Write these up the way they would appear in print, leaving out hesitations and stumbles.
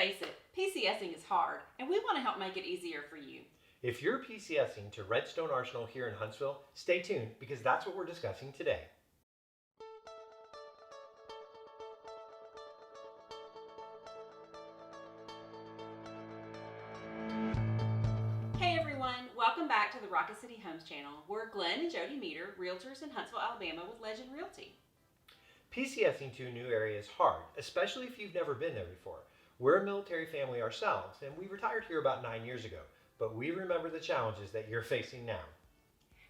face it, PCSing is hard, and we want to help make it easier for you. If you're PCSing to Redstone Arsenal here in Huntsville, stay tuned because that's what we're discussing today. Hey everyone, welcome back to the Rocket City Homes channel. We're Glenn and Jodi Meter, realtors in Huntsville, Alabama with Legend Realty. PCSing to a new area is hard, especially if you've never been there before. We're a military family ourselves, and we retired here about 9 years ago, but we remember the challenges that you're facing now.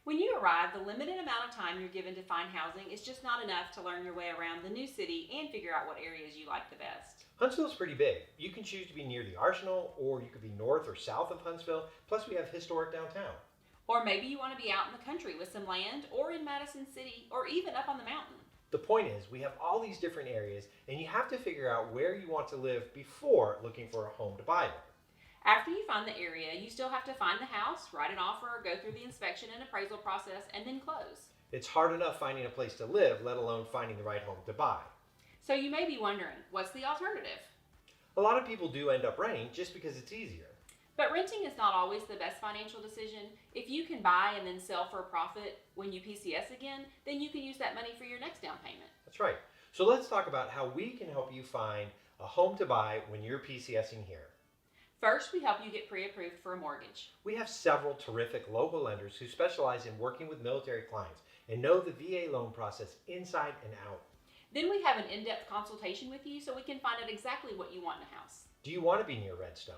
When you arrive, the limited amount of time you're given to find housing is just not enough to learn your way around the new city and figure out what areas you like the best. Huntsville's pretty big. You can choose to be near the Arsenal, or you could be north or south of Huntsville, plus we have historic downtown. Or maybe you want to be out in the country with some land, or in Madison City, or even up on the mountain. The point is, we have all these different areas, and you have to figure out where you want to live before looking for a home to buy there. After you find the area, you still have to find the house, write an offer, go through the inspection and appraisal process, and then close. It's hard enough finding a place to live, let alone finding the right home to buy. So you may be wondering, what's the alternative? A lot of people do end up renting just because it's easier. But renting is not always the best financial decision. If you can buy and then sell for a profit when you PCS again, then you can use that money for your next down payment. That's right. So let's talk about how we can help you find a home to buy when you're PCSing here. First, we help you get pre-approved for a mortgage. We have several terrific local lenders who specialize in working with military clients and know the VA loan process inside and out. Then we have an in-depth consultation with you so we can find out exactly what you want in a house. Do you want to be near Redstone?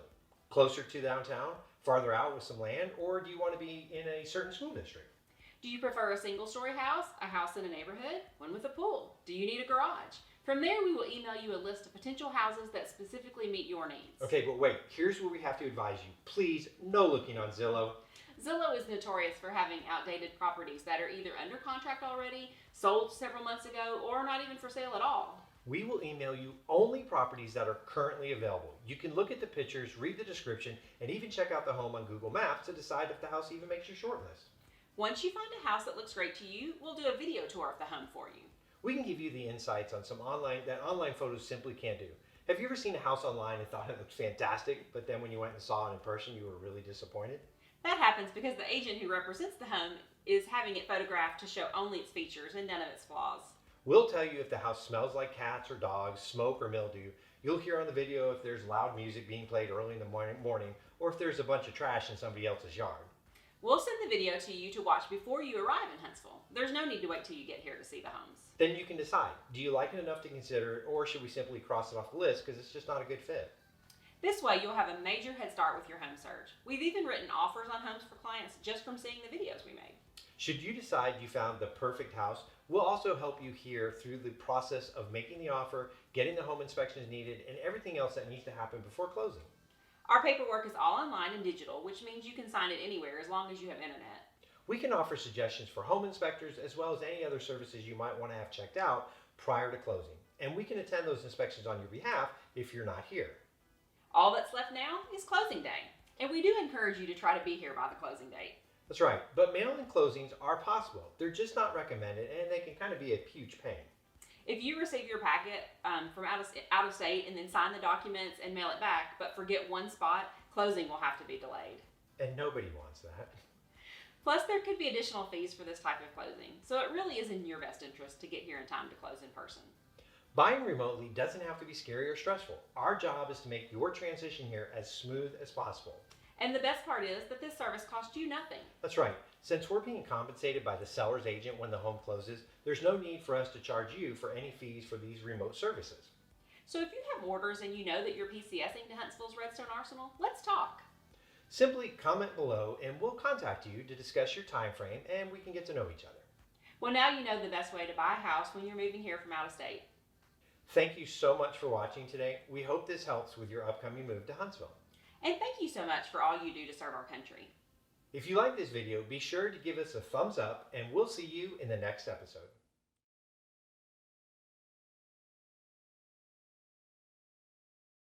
Closer to downtown? Farther out with some land? Or do you want to be in a certain school district? Do you prefer a single-story house, a house in a neighborhood, one with a pool? Do you need a garage? From there, we will email you a list of potential houses that specifically meet your needs. Okay, but wait, here's where we have to advise you. Please, no looking on Zillow. Zillow is notorious for having outdated properties that are either under contract already, sold several months ago, or not even for sale at all. We will email you only properties that are currently available. You can look at the pictures, read the description, and even check out the home on Google Maps to decide if the house even makes your shortlist. Once you find a house that looks great to you, we'll do a video tour of the home for you. We can give you the insights on some online photos simply can't do. Have you ever seen a house online and thought it looked fantastic, but then when you went and saw it in person, you were really disappointed? That happens because the agent who represents the home is having it photographed to show only its features and none of its flaws. We'll tell you if the house smells like cats or dogs, smoke or mildew. You'll hear on the video if there's loud music being played early in the morning or if there's a bunch of trash in somebody else's yard. We'll send the video to you to watch before you arrive in Huntsville. There's no need to wait till you get here to see the homes. Then you can decide, do you like it enough to consider it, or should we simply cross it off the list because it's just not a good fit? This way you'll have a major head start with your home search. We've even written offers on homes for clients just from seeing the videos we made. Should you decide you found the perfect house, we'll also help you here through the process of making the offer, getting the home inspections needed, and everything else that needs to happen before closing. Our paperwork is all online and digital, which means you can sign it anywhere as long as you have internet. We can offer suggestions for home inspectors as well as any other services you might want to have checked out prior to closing. And we can attend those inspections on your behalf if you're not here. All that's left now is closing day. And we do encourage you to try to be here by the closing date. That's right, but mail-in closings are possible. They're just not recommended and they can kind of be a huge pain. If you receive your packet from out of state and then sign the documents and mail it back, but forget one spot, closing will have to be delayed. And nobody wants that. Plus, there could be additional fees for this type of closing, so it really is in your best interest to get here in time to close in person. Buying remotely doesn't have to be scary or stressful. Our job is to make your transition here as smooth as possible. And the best part is that this service costs you nothing. That's right. Since we're being compensated by the seller's agent when the home closes, there's no need for us to charge you for any fees for these remote services. So if you have orders and you know that you're PCSing to Huntsville's Redstone Arsenal, let's talk. Simply comment below and we'll contact you to discuss your time frame and we can get to know each other. Well, now you know the best way to buy a house when you're moving here from out of state. Thank you so much for watching today. We hope this helps with your upcoming move to Huntsville. And thank you so much for all you do to serve our country. If you like this video, be sure to give us a thumbs up and we'll see you in the next episode.